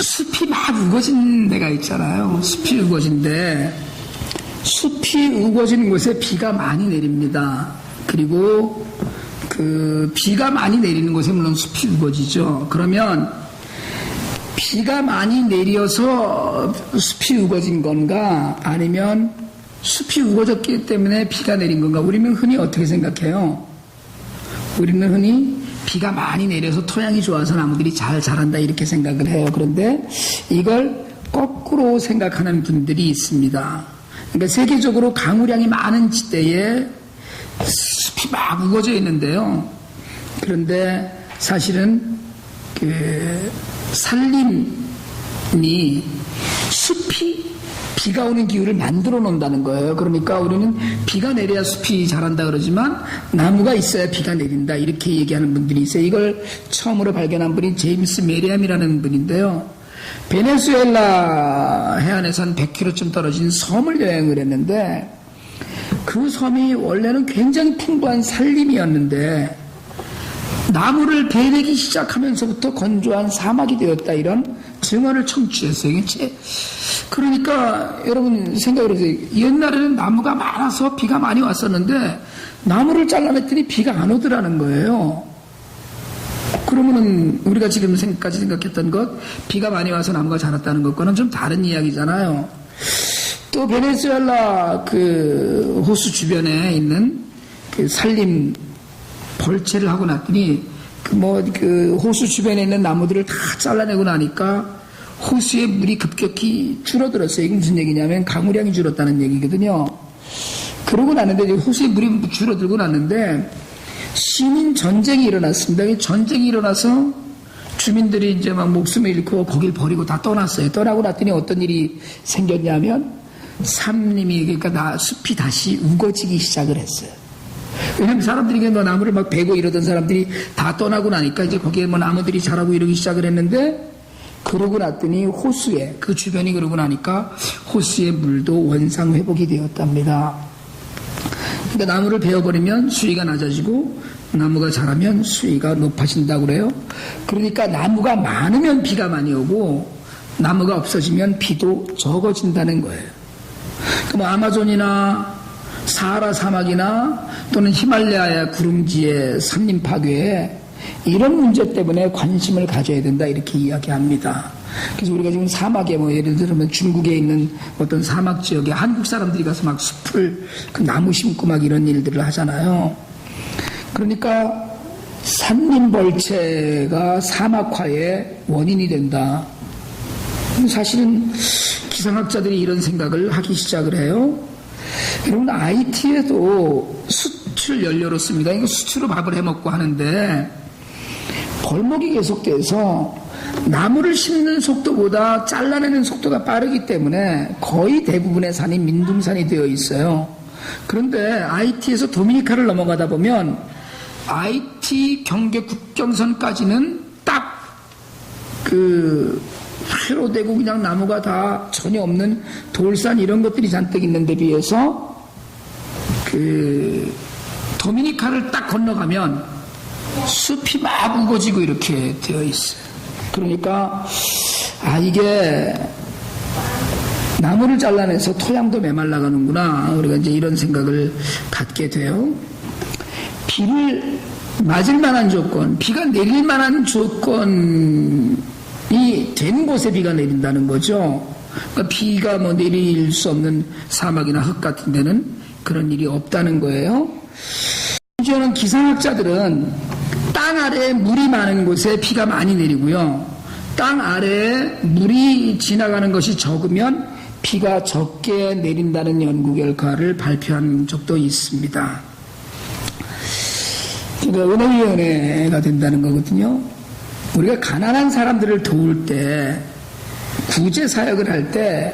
숲이 막 우거진 데가 있잖아요. 숲이 우거진데, 숲이 우거진 곳에 비가 많이 내립니다. 그리고 비가 많이 내리는 곳에 물론 숲이 우거지죠. 그러면 비가 많이 내려서 숲이 우거진 건가, 아니면 숲이 우거졌기 때문에 비가 내린 건가? 우리는 흔히 어떻게 생각해요? 우리는 흔히 비가 많이 내려서 토양이 좋아서 나무들이 잘 자란다 이렇게 생각을 해요. 그런데 이걸 거꾸로 생각하는 분들이 있습니다. 그러니까 세계적으로 강우량이 많은 지대에 숲이 막 우거져 있는데요. 그런데 사실은 산림이 숲이 비가 오는 기후를 만들어 놓는다는 거예요. 그러니까 우리는 비가 내려야 숲이 자란다 그러지만 나무가 있어야 비가 내린다 이렇게 얘기하는 분들이 있어요. 이걸 처음으로 발견한 분이 제임스 메리암이라는 분인데요. 베네수엘라 해안에서 한 100km쯤 떨어진 섬을 여행을 했는데 그 섬이 원래는 굉장히 풍부한 산림이었는데 나무를 베내기 시작하면서부터 건조한 사막이 되었다 이런 증언을 청취했어요. 그러니까 여러분 생각을 해보세요. 옛날에는 나무가 많아서 비가 많이 왔었는데 나무를 잘라냈더니 비가 안 오더라는 거예요. 그러면은 우리가 지금까지 생각했던 것, 비가 많이 와서 나무가 자랐다는 것과는 좀 다른 이야기잖아요. 또 베네수엘라 호수 주변에 있는 산림 벌채를 하고 났더니 호수 주변에 있는 나무들을 다 잘라내고 나니까 호수의 물이 급격히 줄어들었어요. 이게 무슨 얘기냐면 강우량이 줄었다는 얘기거든요. 그러고 났는데 호수의 물이 줄어들고 났는데 시민 전쟁이 일어났습니다. 전쟁이 일어나서 주민들이 이제 막 목숨을 잃고 거길 버리고 다 떠났어요. 떠나고 났더니 어떤 일이 생겼냐면 그러니까 숲이 다시 우거지기 시작을 했어요. 왜냐면 사람들이 나무를 막 베고 이러던 사람들이 다 떠나고 나니까 이제 거기에 나무들이 자라고 이러기 시작을 했는데 그러고 났더니 호수에 그 주변이 그러고 나니까 호수의 물도 원상 회복이 되었답니다. 그러니까 나무를 베어버리면 수위가 낮아지고 나무가 자라면 수위가 높아진다고 그래요. 그러니까 나무가 많으면 비가 많이 오고 나무가 없어지면 비도 적어진다는 거예요. 아마존이나 사하라 사막이나 또는 히말라야 구릉지의 산림 파괴에 이런 문제 때문에 관심을 가져야 된다 이렇게 이야기합니다. 그래서 우리가 지금 사막에 예를 들면 중국에 있는 어떤 사막 지역에 한국 사람들이 가서 막 숲을 나무 심고 막 이런 일들을 하잖아요. 그러니까 산림 벌채가 사막화의 원인이 된다. 사실은 기상학자들이 이런 생각을 하기 시작을 해요. 여러분 IT에도 수출 연료로 씁니다. 이거 수출로 밥을 해먹고 하는데 벌목이 계속돼서 나무를 심는 속도보다 잘라내는 속도가 빠르기 때문에 거의 대부분의 산이 민둥산이 되어 있어요. 그런데 IT에서 도미니카를 넘어가다 보면 IT 경계 국경선까지는 딱 회로 되고 그냥 나무가 다 전혀 없는 돌산 이런 것들이 잔뜩 있는 데 비해서 도미니카를 딱 건너가면 숲이 막 우거지고 이렇게 되어 있어요. 그러니까 이게 나무를 잘라내서 토양도 메말라가는구나. 우리가 이제 이런 생각을 갖게 돼요. 비를 맞을 만한 조건, 비가 내릴 만한 조건이 된 곳에 비가 내린다는 거죠. 그러니까 비가 내릴 수 없는 사막이나 흙 같은 데는 그런 일이 없다는 거예요. 심지어는 기상학자들은 땅 아래에 물이 많은 곳에 비가 많이 내리고요. 땅 아래에 물이 지나가는 것이 적으면 비가 적게 내린다는 연구 결과를 발표한 적도 있습니다. 그러니까 은혜위원회가 된다는 거거든요. 우리가 가난한 사람들을 도울 때, 구제 사역을 할 때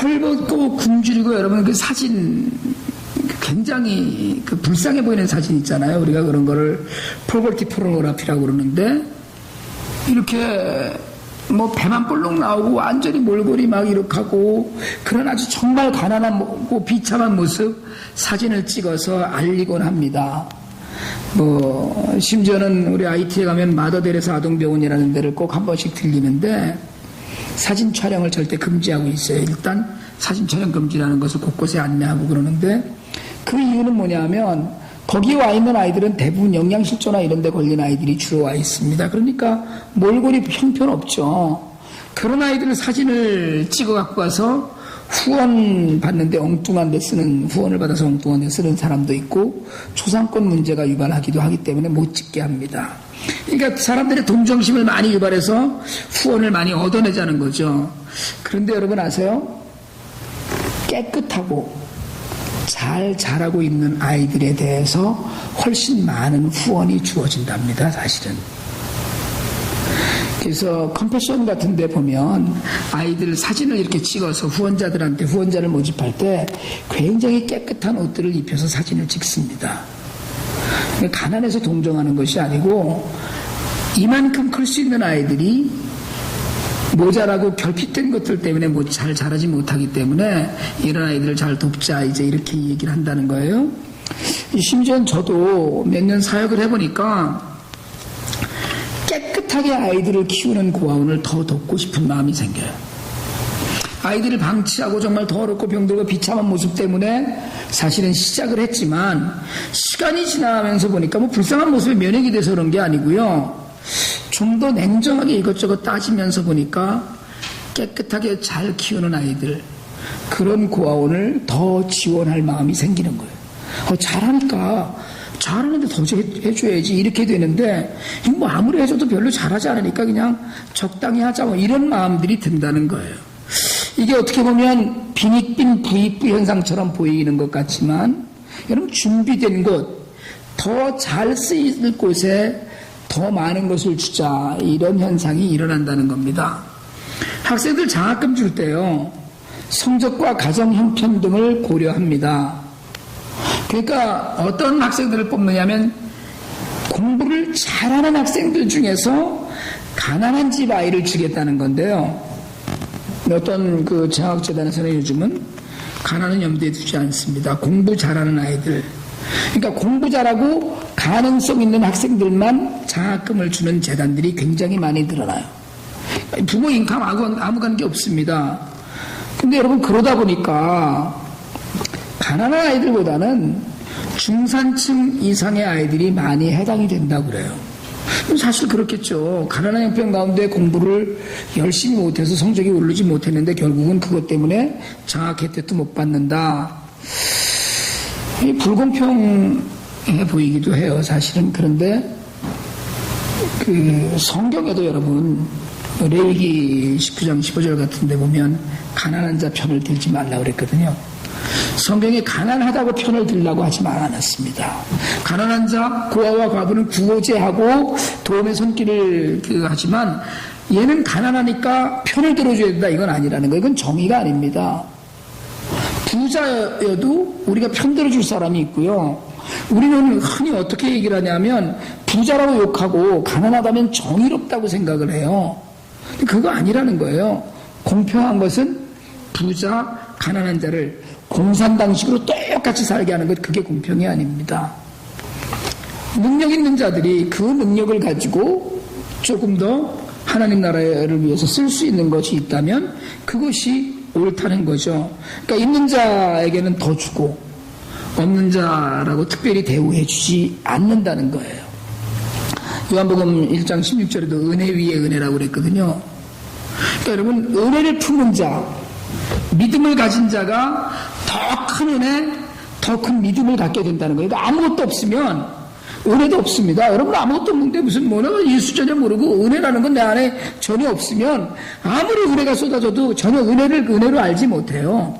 헐벗고 굶주리고 여러분 그 사진 굉장히 불쌍해 보이는 사진 있잖아요. 우리가 그런 거를 포버티 포르노그래피라고 그러는데 이렇게 배만 볼록 나오고 완전히 몰골이 막 이렇게 하고 그런 아주 정말 가난한 비참한 모습 사진을 찍어서 알리곤 합니다. 심지어는 우리 IT에 가면 마더데레사 아동병원이라는 데를 꼭 한 번씩 들리는데 사진 촬영을 절대 금지하고 있어요. 일단 사진 촬영 금지라는 것을 곳곳에 안내하고 그러는데 그 이유는 뭐냐면 거기에 와 있는 아이들은 대부분 영양실조나 이런 데 걸린 아이들이 주로 와 있습니다. 그러니까 몰골이 형편없죠. 그런 아이들 사진을 찍어 갖고 가서 후원을 받아서 엉뚱한 데 쓰는 사람도 있고 초상권 문제가 유발하기도 하기 때문에 못 찍게 합니다. 그러니까 사람들의 동정심을 많이 유발해서 후원을 많이 얻어내자는 거죠. 그런데 여러분 아세요? 깨끗하고 잘 자라고 있는 아이들에 대해서 훨씬 많은 후원이 주어진답니다. 사실은. 그래서 컴패션 같은 데 보면 아이들 사진을 이렇게 찍어서 후원자를 모집할 때 굉장히 깨끗한 옷들을 입혀서 사진을 찍습니다. 가난해서 동정하는 것이 아니고 이만큼 클 수 있는 아이들이 모자라고 결핍된 것들 때문에 잘 자라지 못하기 때문에 이런 아이들을 잘 돕자 이제 이렇게 얘기를 한다는 거예요. 심지어 저도 몇 년 사역을 해보니까 깨끗하게 아이들을 키우는 고아원을 더 돕고 싶은 마음이 생겨요. 아이들을 방치하고 정말 더럽고 병들고 비참한 모습 때문에 사실은 시작을 했지만 시간이 지나면서 보니까 불쌍한 모습에 면역이 돼서 그런 게 아니고요. 좀 더 냉정하게 이것저것 따지면서 보니까 깨끗하게 잘 키우는 아이들 그런 고아원을 더 지원할 마음이 생기는 거예요. 잘하는데 더 해줘야지 이렇게 되는데 아무리 해줘도 별로 잘하지 않으니까 그냥 적당히 하자 이런 마음들이 든다는 거예요. 이게 어떻게 보면 빈익빈 부익부 현상처럼 보이는 것 같지만 여러분 준비된 곳 더 잘 쓰일 곳에 더 많은 것을 주자 이런 현상이 일어난다는 겁니다. 학생들 장학금 줄 때요 성적과 가정 형편 등을 고려합니다. 그러니까 어떤 학생들을 뽑느냐면 공부를 잘하는 학생들 중에서 가난한 집 아이를 주겠다는 건데요. 어떤 장학재단에서는 요즘은 가난은 염두에 두지 않습니다. 공부 잘하는 아이들. 그러니까 공부 잘하고 가능성 있는 학생들만 장학금을 주는 재단들이 굉장히 많이 늘어나요. 부모 인감하고 아무 관계 없습니다. 근데 여러분 그러다 보니까 가난한 아이들보다는 중산층 이상의 아이들이 많이 해당이 된다고 그래요. 사실 그렇겠죠. 가난한 형편 가운데 공부를 열심히 못해서 성적이 오르지 못했는데 결국은 그것 때문에 장학 혜택도 못 받는다. 불공평해 보이기도 해요. 사실은. 그런데 성경에도 여러분 레위기 19장 15절 같은 데 보면 가난한 자 편을 들지 말라고 그랬거든요. 성경에 가난하다고 편을 들라고 하지 않았습니다. 가난한 자, 고아와 과부는 구호제하고 도움의 손길을 하지만 얘는 가난하니까 편을 들어줘야 된다 이건 아니라는 거예요. 이건 정의가 아닙니다. 부자여도 우리가 편 들어줄 사람이 있고요. 우리는 흔히 어떻게 얘기를 하냐면 부자라고 욕하고 가난하다면 정의롭다고 생각을 해요. 그거 아니라는 거예요. 공평한 것은 부자, 가난한 자를 공산당식으로 똑같이 살게 하는 것 그게 공평이 아닙니다. 능력 있는 자들이 그 능력을 가지고 조금 더 하나님 나라를 위해서 쓸 수 있는 것이 있다면 그것이 옳다는 거죠. 그러니까 있는 자에게는 더 주고 없는 자라고 특별히 대우해 주지 않는다는 거예요. 요한복음 1장 16절에도 은혜 위에 은혜라고 그랬거든요. 그러니까 여러분 은혜를 품은 자 믿음을 가진 자가 더 큰 은혜, 더 큰 믿음을 갖게 된다는 거예요. 그러니까 아무것도 없으면 은혜도 없습니다. 여러분 아무것도 없는데 무슨 예수 전혀 모르고 은혜라는 건 내 안에 전혀 없으면 아무리 은혜가 쏟아져도 전혀 은혜로 알지 못해요.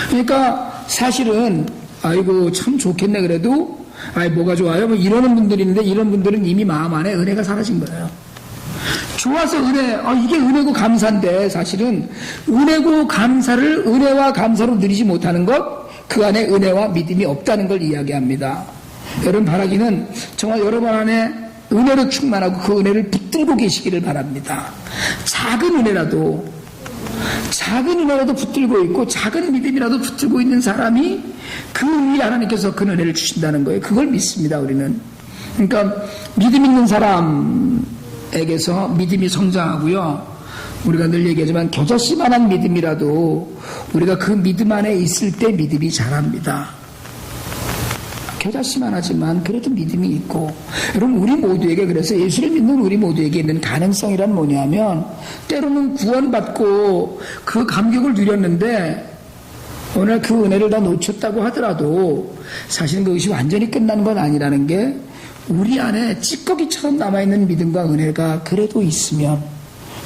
그러니까 사실은 아이고 참 좋겠네 그래도 뭐가 좋아요? 이러는 분들이 있는데 이런 분들은 이미 마음 안에 은혜가 사라진 거예요. 좋아서 이게 은혜고 감사인데 사실은 은혜고 감사를 은혜와 감사로 누리지 못하는 것 그 안에 은혜와 믿음이 없다는 걸 이야기합니다. 여러분 바라기는 정말 여러분 안에 은혜로 충만하고 그 은혜를 붙들고 계시기를 바랍니다. 작은 은혜라도 작은 은혜라도 붙들고 있고 작은 믿음이라도 붙들고 있는 사람이 그 위에 하나님께서 그 은혜를 주신다는 거예요. 그걸 믿습니다, 우리는. 그러니까 믿음 있는 사람에게서 믿음이 성장하고요. 우리가 늘 얘기하지만 겨자씨만한 믿음이라도 우리가 그 믿음 안에 있을 때 믿음이 자랍니다. 겨자씨만 하지만 그래도 믿음이 있고, 여러분 우리 모두에게, 그래서 예수를 믿는 우리 모두에게 있는 가능성이란 뭐냐면, 때로는 구원받고 그 감격을 누렸는데 오늘 그 은혜를 다 놓쳤다고 하더라도 사실은 그것이 완전히 끝난 건 아니라는 게, 우리 안에 찌꺼기처럼 남아있는 믿음과 은혜가 그래도 있으면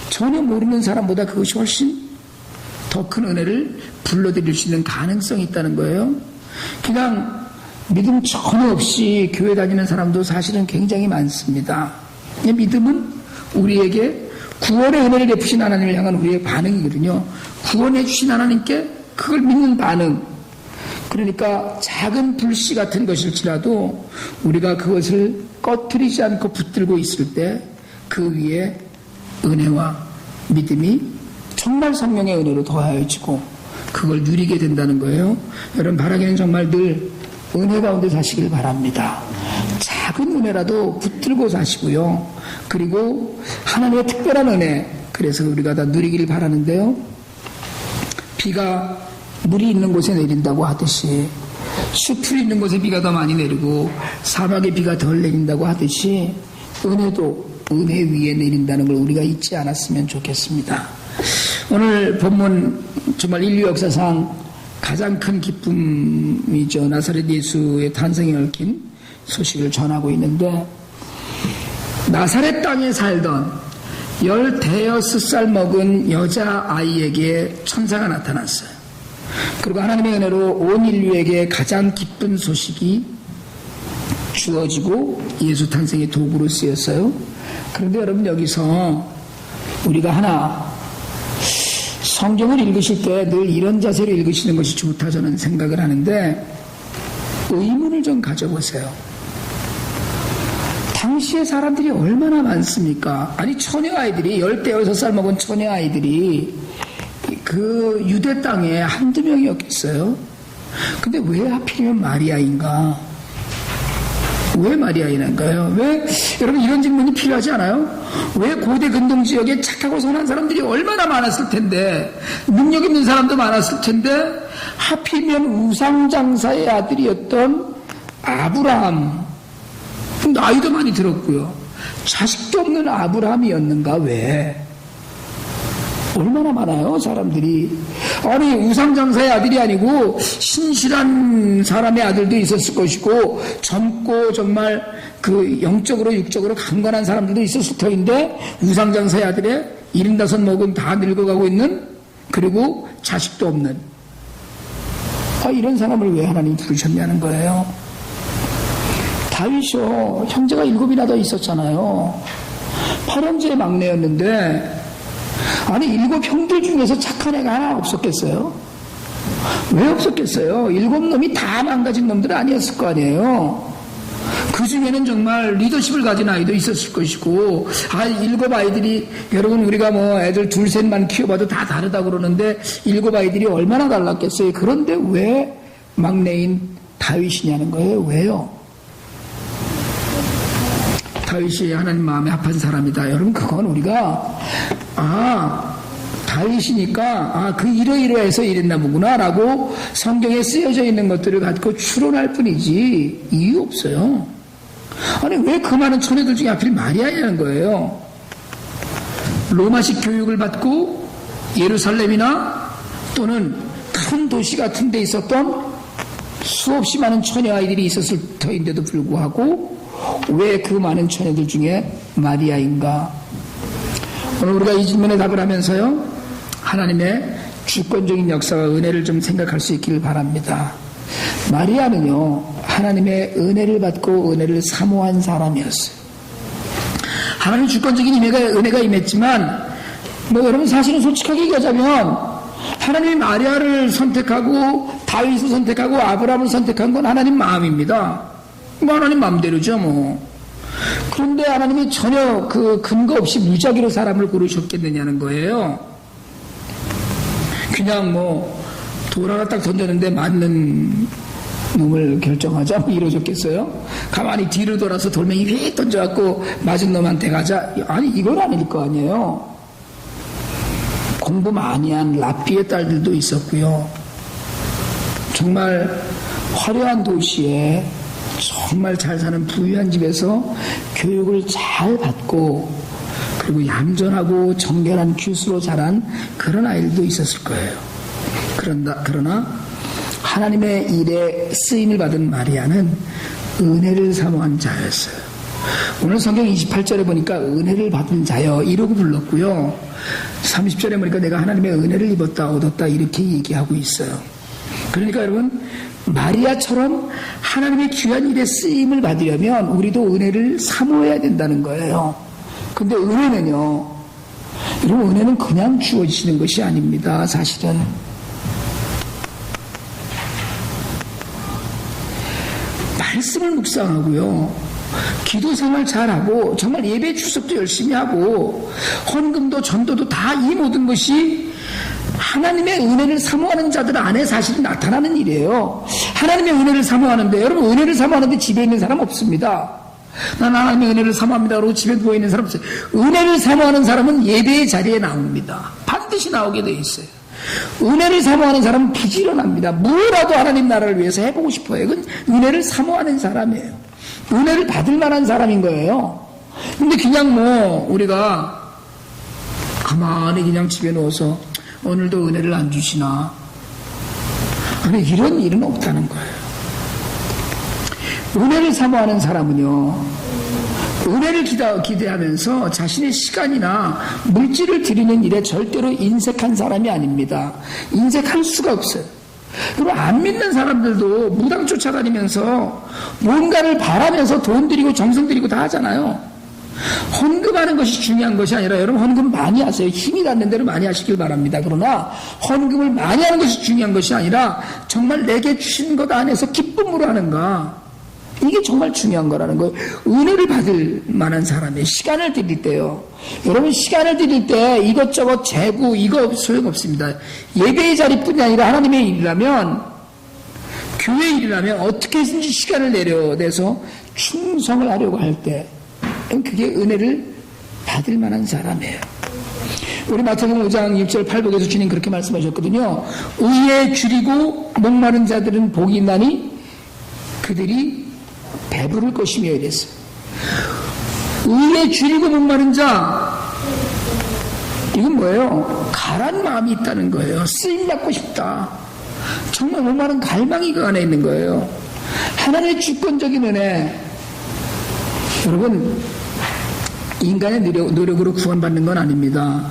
전혀 모르는 사람보다 그것이 훨씬 더 큰 은혜를 불러들일 수 있는 가능성이 있다는 거예요. 그냥 믿음 전혀 없이 교회 다니는 사람도 사실은 굉장히 많습니다. 믿음은 우리에게 구원의 은혜를 베푸신 하나님을 향한 우리의 반응이거든요. 구원해 주신 하나님께 그걸 믿는 반응. 그러니까 작은 불씨 같은 것일지라도 우리가 그것을 꺼트리지 않고 붙들고 있을 때 그 위에 은혜와 믿음이 정말 성령의 은혜로 더하여지고 그걸 누리게 된다는 거예요. 여러분 바라기는 정말 늘 은혜 가운데 사시길 바랍니다. 작은 은혜라도 붙들고 사시고요. 그리고 하나님의 특별한 은혜, 그래서 우리가 다 누리길 바라는데요. 비가 물이 있는 곳에 내린다고 하듯이, 숲이 있는 곳에 비가 더 많이 내리고 사막에 비가 덜 내린다고 하듯이, 은혜도 은혜 위에 내린다는 걸 우리가 잊지 않았으면 좋겠습니다. 오늘 본문 정말 인류 역사상 가장 큰 기쁨이죠. 나사렛 예수의 탄생에 얽힌 소식을 전하고 있는데, 나사렛 땅에 살던 15살 먹은 여자아이에게 천사가 나타났어요. 그리고 하나님의 은혜로 온 인류에게 가장 기쁜 소식이 주어지고 예수 탄생의 도구로 쓰였어요. 그런데 여러분 여기서 우리가 하나, 성경을 읽으실 때 늘 이런 자세로 읽으시는 것이 좋다 저는 생각을 하는데, 의문을 좀 가져보세요. 당시에 사람들이 얼마나 많습니까? 아니 처녀아이들이, 16살 먹은 처녀아이들이 그 유대 땅에 한두 명이었겠어요? 근데 왜 하필이면 마리아인가? 왜 마리아인가요? 왜, 여러분 이런 질문이 필요하지 않아요? 왜 고대 근동 지역에 착하고 선한 사람들이 얼마나 많았을 텐데, 능력 있는 사람도 많았을 텐데, 하필이면 우상장사의 아들이었던 아브라함, 나이도 많이 들었고요, 자식도 없는 아브라함이었는가? 왜? 얼마나 많아요 사람들이. 아니 우상장사의 아들이 아니고 신실한 사람의 아들도 있었을 것이고, 젊고 정말 그 영적으로 육적으로 강건한 사람들도 있었을 터인데, 우상장사의 아들에 75 먹은 다 늙어가고 있는, 그리고 자식도 없는, 이런 사람을 왜 하나님이 부르셨냐는 거예요. 다윗이요, 형제가 7이나 더 있었잖아요. 8형제의 막내였는데, 아니 7 형들 중에서 착한 애가 하나 없었겠어요? 왜 없었겠어요? 7 놈이 다 망가진 놈들은 아니었을 거 아니에요. 그 중에는 정말 리더십을 가진 아이도 있었을 것이고, 7 아이들이, 여러분 우리가 뭐 애들 둘 셋만 키워봐도 다 다르다고 그러는데 7 아이들이 얼마나 달랐겠어요. 그런데 왜 막내인 다윗이냐는 거예요. 왜요? 다윗이 하나님 마음에 합한 사람이다. 여러분 그건 우리가 다윗이니까 그 이러이러해서 이랬나 보구나 라고 성경에 쓰여져 있는 것들을 가지고 추론할 뿐이지 이유 없어요. 아니 왜 그 많은 처녀들 중에 하필 마리아냐는 거예요. 로마식 교육을 받고 예루살렘이나 또는 큰 도시 같은 데 있었던 수없이 많은 처녀 아이들이 있었을 터인데도 불구하고 왜 그 많은 처녀들 중에 마리아인가? 오늘 우리가 이 질문에 답을 하면서요, 하나님의 주권적인 역사와 은혜를 좀 생각할 수 있기를 바랍니다. 마리아는요, 하나님의 은혜를 받고 은혜를 사모한 사람이었어요. 하나님 주권적인 은혜가 임했지만, 여러분 사실은 솔직하게 얘기하자면 하나님이 마리아를 선택하고 다윗을 선택하고 아브라함을 선택한 건 하나님 마음입니다. 하나님 마음대로죠 그런데 하나님이 전혀 그 근거 없이 무작위로 사람을 고르셨겠느냐는 거예요. 그냥 뭐 돌 하나 딱 던졌는데 맞는 놈을 결정하자 뭐 이러셨겠어요? 가만히 뒤로 돌아서 돌멩이 휙 던져갖고 맞은 놈한테 가자? 아니 이건 아닐 거 아니에요. 공부 많이 한 랍비의 딸들도 있었고요. 정말 화려한 도시에 정말 잘 사는 부유한 집에서 교육을 잘 받고 그리고 얌전하고 정결한 규수로 자란 그런 아이들도 있었을 거예요. 그러나 하나님의 일에 쓰임을 받은 마리아는 은혜를 사모한 자였어요. 오늘 성경 28절에 보니까 은혜를 받은 자여 이러고 불렀고요. 30절에 보니까 내가 하나님의 은혜를 입었다 얻었다 이렇게 얘기하고 있어요. 그러니까 여러분 마리아처럼 하나님의 귀한 일에 쓰임을 받으려면 우리도 은혜를 사모해야 된다는 거예요. 근데 은혜는요, 여러분 은혜는 그냥 주어지시는 것이 아닙니다. 사실은 말씀을 묵상하고요, 기도 생활 잘하고 정말 예배 출석도 열심히 하고 헌금도 전도도 다 이 모든 것이 하나님의 은혜를 사모하는 자들 안에 사실은 나타나는 일이에요. 하나님의 은혜를 사모하는데, 여러분 은혜를 사모하는데 집에 있는 사람 없습니다. 난 하나님의 은혜를 사모합니다 그러고 집에 누워있는 사람 없어요. 은혜를 사모하는 사람은 예배의 자리에 나옵니다. 반드시 나오게 돼 있어요. 은혜를 사모하는 사람은 부지런합니다. 뭐라도 하나님 나라를 위해서 해보고 싶어요. 그건 은혜를 사모하는 사람이에요. 은혜를 받을 만한 사람인 거예요. 근데 그냥 뭐 우리가 가만히 그냥 집에 누워서 오늘도 은혜를 안 주시나, 아니 이런 일은 없다는 거예요. 은혜를 사모하는 사람은요, 은혜를 기대하면서 자신의 시간이나 물질을 드리는 일에 절대로 인색한 사람이 아닙니다. 인색할 수가 없어요. 그리고 안 믿는 사람들도 무당 쫓아다니면서 뭔가를 바라면서 돈 들이고 정성 들이고 다 하잖아요. 헌금하는 것이 중요한 것이 아니라, 여러분 헌금 많이 하세요. 힘이 닿는 대로 많이 하시길 바랍니다. 그러나 헌금을 많이 하는 것이 중요한 것이 아니라 정말 내게 주신 것 안에서 기쁨으로 하는가, 이게 정말 중요한 거라는 거예요. 은혜를 받을 만한 사람의 시간을 드릴 때요, 여러분 시간을 드릴 때 이것저것 재고 이거 소용없습니다. 예배의 자리뿐이 아니라 하나님의 일이라면, 교회 일이라면 어떻게 해서든지 시간을 내서 충성을 하려고 할 때 그게 은혜를 받을 만한 사람이에요. 우리 마태복음 5장 6절 8복에서 주님 그렇게 말씀하셨거든요. 의에 줄이고 목마른 자들은 복이 있나니 그들이 배부를 것이며 이랬어요. 의에 줄이고 목마른 자, 이건 뭐예요? 가란 마음이 있다는 거예요. 쓰임받고 싶다, 정말 목마른 갈망이 그 안에 있는 거예요. 하나님의 주권적인 은혜, 여러분 인간의 노력으로 구원받는 건 아닙니다.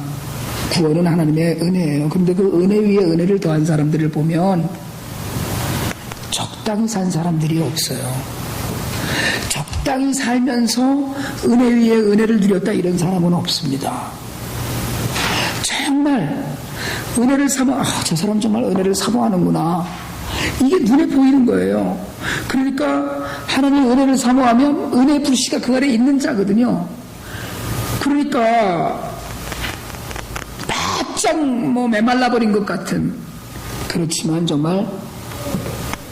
구원은 하나님의 은혜예요. 그런데 그 은혜 위에 은혜를 더한 사람들을 보면 적당히 산 사람들이 없어요. 적당히 살면서 은혜 위에 은혜를 누렸다 이런 사람은 없습니다. 정말 은혜를 저 사람 정말 은혜를 사모하는구나, 이게 눈에 보이는 거예요. 그러니까 하나님의 은혜를 사모하면 은혜의 불씨가 그 안에 있는 자거든요. 그러니까 바짝 메말라버린 것 같은, 그렇지만 정말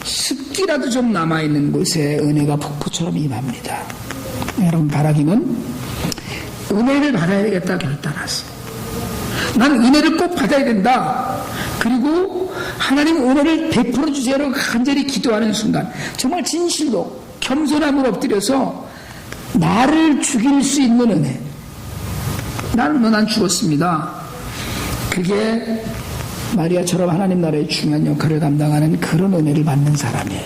습기라도 좀 남아있는 곳에 은혜가 폭포처럼 임합니다. 여러분 바라기는 은혜를 받아야 되겠다 결단하세요. 나는 은혜를 꼭 받아야 된다. 그리고 하나님 은혜를 베풀어 주세요라고 간절히 기도하는 순간 정말 진실로 겸손함을 엎드려서 나를 죽일 수 있는 은혜, 난 죽었습니다. 그게 마리아처럼 하나님 나라의 중요한 역할을 감당하는 그런 은혜를 받는 사람이에요.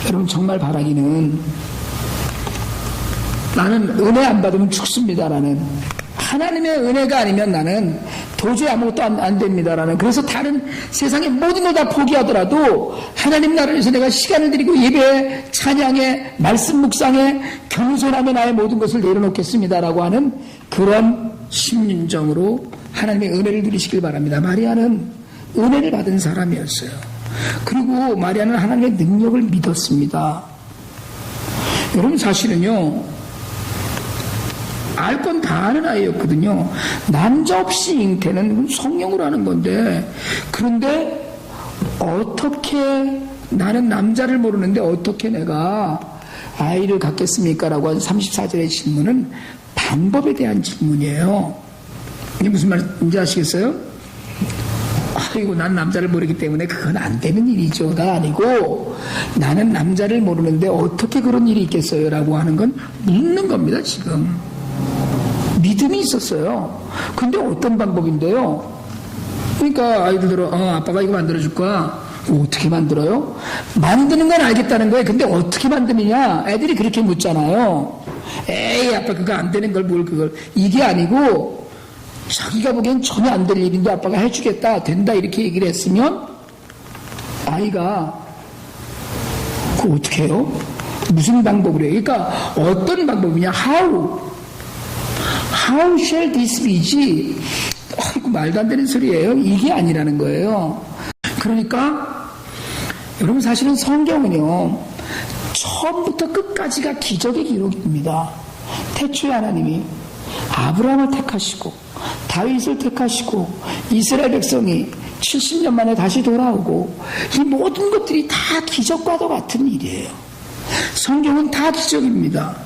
여러분 정말 바라기는 나는 은혜 안 받으면 죽습니다라는, 하나님의 은혜가 아니면 나는 도저히 아무것도 안 됩니다라는, 그래서 다른 세상의 모든 걸 다 포기하더라도 하나님 나라를 위해서 내가 시간을 드리고 예배에, 찬양에, 말씀 묵상에, 겸손하며 나의 모든 것을 내려놓겠습니다라고 하는 그런 심령정으로 하나님의 은혜를 누리시길 바랍니다. 마리아는 은혜를 받은 사람이었어요. 그리고 마리아는 하나님의 능력을 믿었습니다. 여러분 사실은요, 알 건 다 아는 아이였거든요. 남자 없이 잉태는 성령으로 하는 건데, 그런데 어떻게 나는 남자를 모르는데 어떻게 내가 아이를 갖겠습니까? 라고 한 34절의 질문은 방법에 대한 질문이에요. 이게 무슨 말인지 아시겠어요? 아이고, 난 남자를 모르기 때문에 그건 안 되는 일이죠가 아니고, 나는 남자를 모르는데 어떻게 그런 일이 있겠어요? 라고 하는 건 묻는 겁니다, 지금. 믿음이 있었어요. 근데 어떤 방법인데요? 그러니까 아이들 들어, 아빠가 이거 만들어줄 거야. 어떻게 만들어요? 만드는 건 알겠다는 거예요. 근데 어떻게 만드느냐? 애들이 그렇게 묻잖아요. 에이, 아빠 그거 안 되는 걸 뭘 그걸. 이게 아니고, 자기가 보기엔 전혀 안 될 일인데 아빠가 해주겠다, 된다, 이렇게 얘기를 했으면, 아이가, 그거 어떻게 해요? 무슨 방법으로 해요? 그러니까, 어떤 방법이냐? How shall this be지? 이거 말도 안 되는 소리예요. 이게 아니라는 거예요. 그러니까, 여러분 사실은 성경은요, 처음부터 끝까지가 기적의 기록입니다. 태초에 하나님이 아브라함을 택하시고 다윗을 택하시고 이스라엘 백성이 70년 만에 다시 돌아오고, 이 모든 것들이 다 기적과도 같은 일이에요. 성경은 다 기적입니다.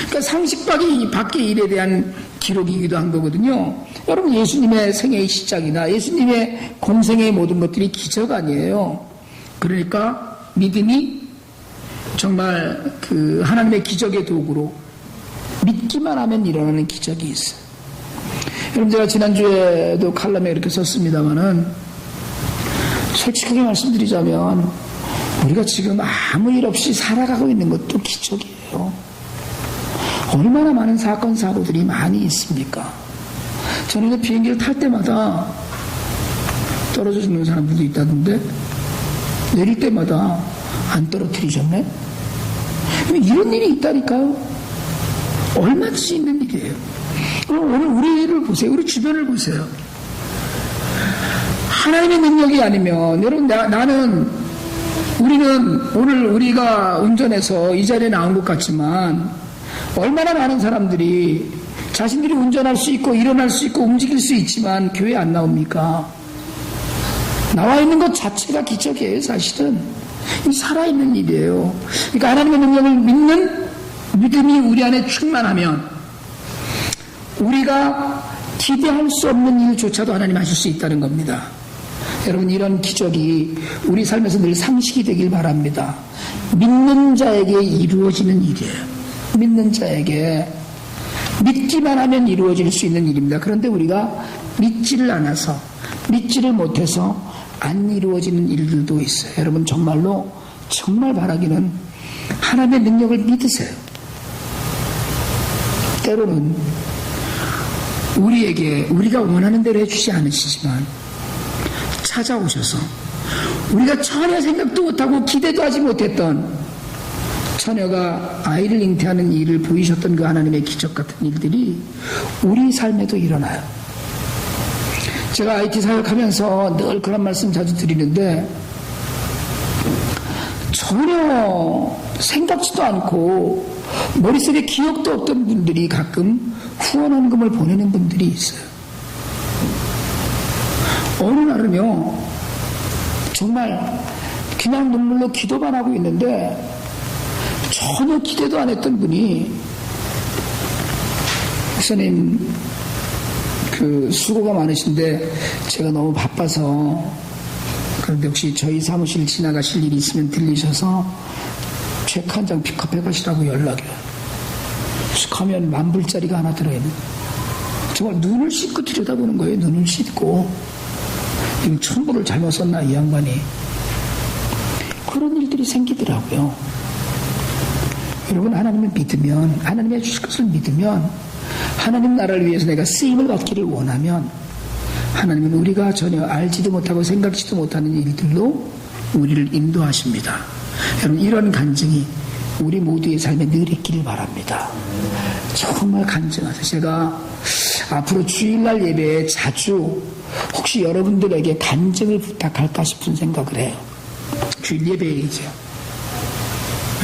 그러니까 상식 밖의 일에 대한 기록이기도 한 거거든요. 여러분, 예수님의 생애의 시작이나 예수님의 공생의 모든 것들이 기적 아니에요. 그러니까 믿음이 정말 그 하나님의 기적의 도구로 믿기만 하면 일어나는 기적이 있어요. 여러분, 제가 지난주에도 칼럼에 이렇게 썼습니다만은, 솔직하게 말씀드리자면 우리가 지금 아무 일 없이 살아가고 있는 것도 기적이에요. 얼마나 많은 사건 사고들이 많이 있습니까? 저는 비행기를 탈 때마다 떨어져 죽는 사람들도 있다던데, 내릴 때마다 안 떨어뜨리셨네? 이런 일이 있다니까요. 얼마든지 있는 일이에요. 그럼 오늘 우리를 보세요. 우리 주변을 보세요. 하나님의 능력이 아니면, 여러분, 오늘 우리가 운전해서 이 자리에 나온 것 같지만, 얼마나 많은 사람들이 자신들이 운전할 수 있고 일어날 수 있고 움직일 수 있지만 교회 안 나옵니까? 나와 있는 것 자체가 기적이에요. 사실은 이 살아있는 일이에요. 그러니까 하나님의 능력을 믿는 믿음이 우리 안에 충만하면 우리가 기대할 수 없는 일조차도 하나님 하실 수 있다는 겁니다. 여러분, 이런 기적이 우리 삶에서 늘 상식이 되길 바랍니다. 믿는 자에게 이루어지는 일이에요. 믿는 자에게 믿기만 하면 이루어질 수 있는 일입니다. 그런데 우리가 믿지를 않아서, 믿지를 못해서 안 이루어지는 일들도 있어요. 여러분, 정말 바라기는 하나님의 능력을 믿으세요. 때로는 우리가 원하는 대로 해주지 않으시지만 찾아오셔서 우리가 전혀 생각도 못하고 기대도 하지 못했던 처녀가 아이를 잉태하는 일을 보이셨던 그 하나님의 기적 같은 일들이 우리 삶에도 일어나요. 제가 IT 사역하면서 늘 그런 말씀 자주 드리는데, 전혀 생각지도 않고 머릿속에 기억도 없던 분들이 가끔 후원헌금을 보내는 분들이 있어요. 어느 날은요, 정말 그냥 눈물로 기도만 하고 있는데 전혀 기대도 안 했던 분이, 목사님 수고가 많으신데 제가 너무 바빠서, 그런데 혹시 저희 사무실 지나가실 일이 있으면 들리셔서 체크 한 장 픽업해 가시라고 연락이 와요. 가면 10,000불짜리가 하나 들어있는, 정말 눈을 씻고 들여다보는 거예요. 눈을 씻고. 이거 1,000불을 잘못 썼나 이 양반이. 그런 일들이 생기더라고요. 여러분, 하나님을 믿으면, 하나님이 해주실 것을 믿으면, 하나님 나라를 위해서 내가 쓰임을 받기를 원하면, 하나님은 우리가 전혀 알지도 못하고 생각지도 못하는 일들로 우리를 인도하십니다. 여러분, 이런 간증이 우리 모두의 삶에 늘 있기를 바랍니다. 정말 간증하세요. 제가 앞으로 주일날 예배에 자주 혹시 여러분들에게 간증을 부탁할까 싶은 생각을 해요. 주일 예배이죠.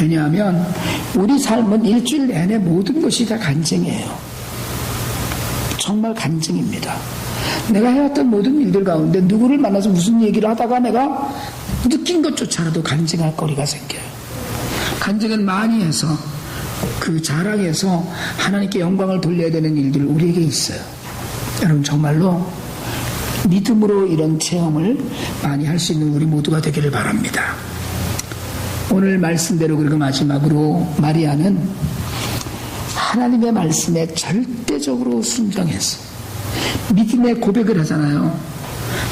왜냐하면 우리 삶은 일주일 내내 모든 것이 다 간증이에요. 정말 간증입니다. 내가 해왔던 모든 일들 가운데 누구를 만나서 무슨 얘기를 하다가 내가 느낀 것조차라도 간증할 거리가 생겨요. 간증은 많이 해서 그 자랑해서 하나님께 영광을 돌려야 되는 일들 우리에게 있어요. 여러분 정말로 믿음으로 이런 체험을 많이 할 수 있는 우리 모두가 되기를 바랍니다. 오늘 말씀대로 그리고 마지막으로 마리아는 하나님의 말씀에 절대적으로 순종해서 믿음의 고백을 하잖아요.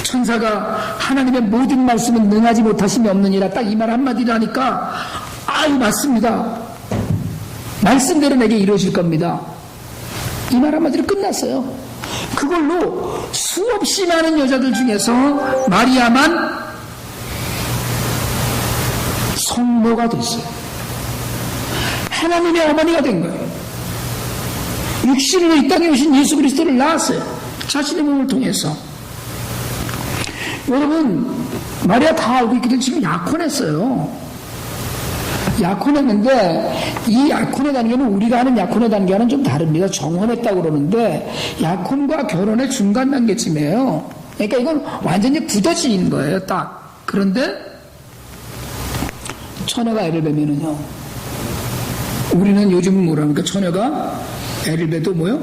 천사가 하나님의 모든 말씀은 능하지 못하심이 없느니라 딱 이 말 한마디를 하니까 아유 맞습니다. 말씀대로 내게 이루어질 겁니다. 이 말 한마디로 끝났어요. 그걸로 수없이 많은 여자들 중에서 마리아만 성모가 됐어요. 하나님의 어머니가 된 거예요. 육신으로 이 땅에 오신 예수 그리스도를 낳았어요. 자신의 몸을 통해서. 여러분 마리아 다 알고 있기를 지금 약혼했어요. 약혼했는데 이 약혼의 단계는 우리가 하는 약혼의 단계와는 좀 다릅니다. 정혼했다고 그러는데 약혼과 결혼의 중간 단계쯤이에요. 그러니까 이건 완전히 굳어진 거예요. 딱. 그런데 처녀가 애를 베면은요, 우리는 요즘은 뭐랍니까? 처녀가 애를 베도 뭐요?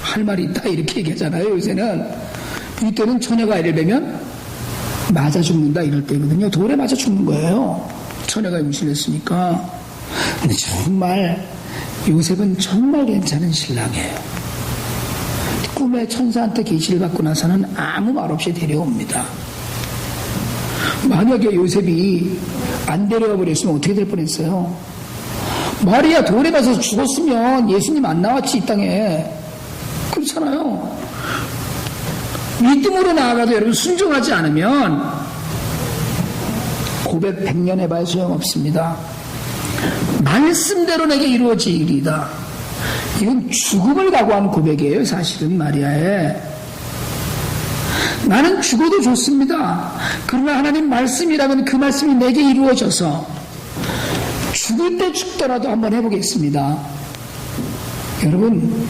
할 말이 있다 이렇게 얘기하잖아요. 요새는. 이때는 처녀가 애를 베면 맞아 죽는다 이럴 때거든요. 돌에 맞아 죽는 거예요. 처녀가 임신했으니까. 근데 정말 요셉은 정말 괜찮은 신랑이에요. 꿈에 천사한테 계시를 받고 나서는 아무 말 없이 데려옵니다. 만약에 요셉이 안 데려와 버렸으면 어떻게 될 뻔했어요? 마리아 돌에 가서 죽었으면 예수님 안 나왔지 이 땅에. 그렇잖아요. 믿음으로 나아가도 여러분 순종하지 않으면 고백 100년 해봐야 소용없습니다. 말씀대로 내게 이루어지리이다. 이건 죽음을 각오한 고백이에요. 사실은 마리아의. 나는 죽어도 좋습니다. 그러나 하나님 말씀이라면 그 말씀이 내게 이루어져서 죽을 때 죽더라도 한번 해보겠습니다. 여러분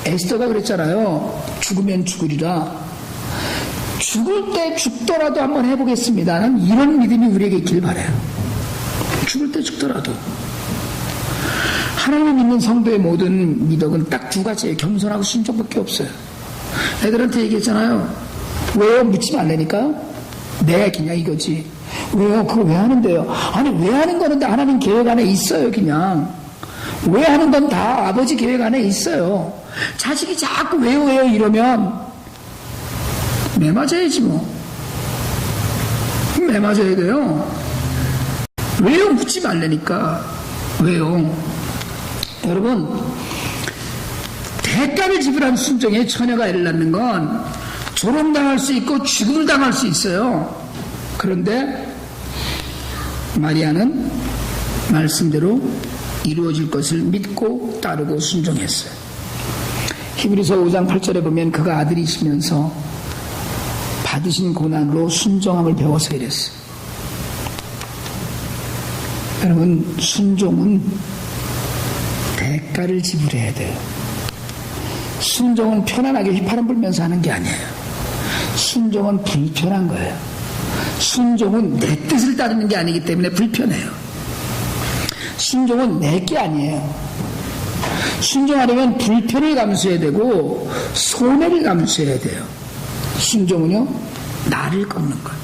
에스더가 그랬잖아요. 죽으면 죽으리라. 죽을 때 죽더라도 한번 해보겠습니다. 난 이런 믿음이 우리에게 있길 바라요. 죽을 때 죽더라도. 하나님을 믿는 성도의 모든 미덕은 딱 두 가지예요. 겸손하고 순종밖에 없어요. 애들한테 얘기했잖아요. 왜요? 묻지 말라니까요. 네, 그냥 이거지. 왜요? 그거 왜 하는데요? 아니 왜 하는 거는데 하나님 계획 안에 있어요. 그냥 왜 하는 건 다 아버지 계획 안에 있어요. 자식이 자꾸 왜요 이러면 매 맞아야지 뭐. 매 맞아야 돼요. 왜요? 묻지 말라니까. 왜요? 여러분 대가를 지불한 순종에 처녀가 애를 낳는 건 조롱당할 수 있고 죽음을 당할 수 있어요. 그런데 마리아는 말씀대로 이루어질 것을 믿고 따르고 순종했어요. 히브리서 5장 8절에 보면 그가 아들이시면서 받으신 고난으로 순종함을 배워서 이랬어요. 여러분 순종은 대가를 지불해야 돼요. 순종은 편안하게 휘파람 불면서 하는 게 아니에요. 순종은 불편한 거예요. 순종은 내 뜻을 따르는 게 아니기 때문에 불편해요. 순종은 내 게 아니에요. 순종하려면 불편을 감수해야 되고 손해를 감수해야 돼요. 순종은요 나를 꺾는 거예요.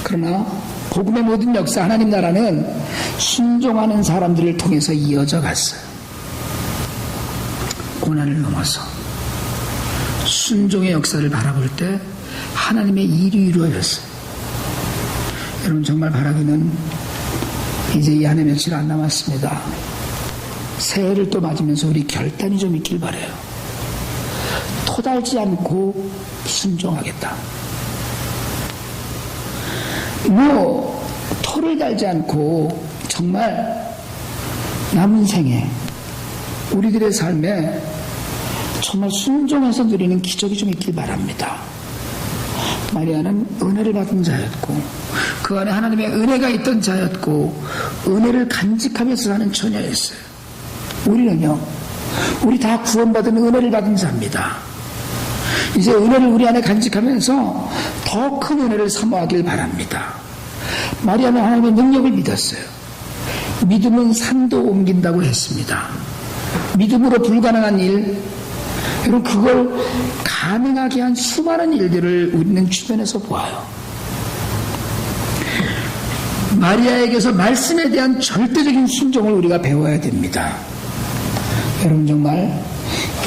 그러나 복음의 모든 역사 하나님 나라는 순종하는 사람들을 통해서 이어져 갔어요. 고난을 넘어서 순종의 역사를 바라볼 때 하나님의 일이 이루어졌어요. 여러분 정말 바라기는 이제 이 한 해 며칠 안 남았습니다. 새해를 또 맞으면서 우리 결단이 좀 있길 바라요. 토달지 않고 순종하겠다. 토를 달지 않고 정말 남은 생에 우리들의 삶에 정말 순종해서 누리는 기적이 좀 있길 바랍니다. 마리아는 은혜를 받은 자였고 그 안에 하나님의 은혜가 있던 자였고 은혜를 간직하면서 사는 처녀였어요. 우리는요 우리 다 구원받은 은혜를 받은 자입니다. 이제 은혜를 우리 안에 간직하면서 더 큰 은혜를 사모하길 바랍니다. 마리아는 하나님의 능력을 믿었어요. 믿음은 산도 옮긴다고 했습니다. 믿음으로 불가능한 일, 여러분 그걸 가능하게 한 수많은 일들을 우리는 주변에서 보아요. 마리아에게서 말씀에 대한 절대적인 순종을 우리가 배워야 됩니다. 여러분 정말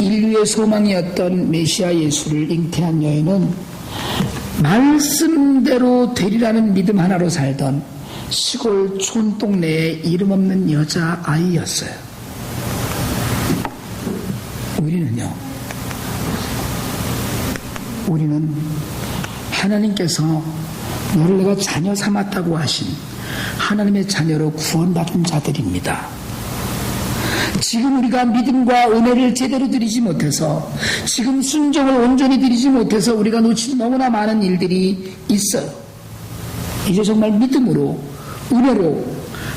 인류의 소망이었던 메시아 예수를 잉태한 여인은 말씀대로 되리라는 믿음 하나로 살던 시골 촌동네의 이름 없는 여자아이였어요. 우리는 하나님께서 너를 내가 자녀 삼았다고 하신 하나님의 자녀로 구원받은 자들입니다. 지금 우리가 믿음과 은혜를 제대로 드리지 못해서, 지금 순종을 온전히 드리지 못해서 우리가 놓친 너무나 많은 일들이 있어요. 이제 정말 믿음으로, 은혜로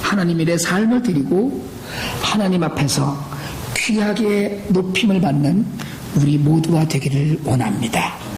하나님 일의 삶을 드리고 하나님 앞에서 귀하게 높임을 받는 우리 모두가 되기를 원합니다.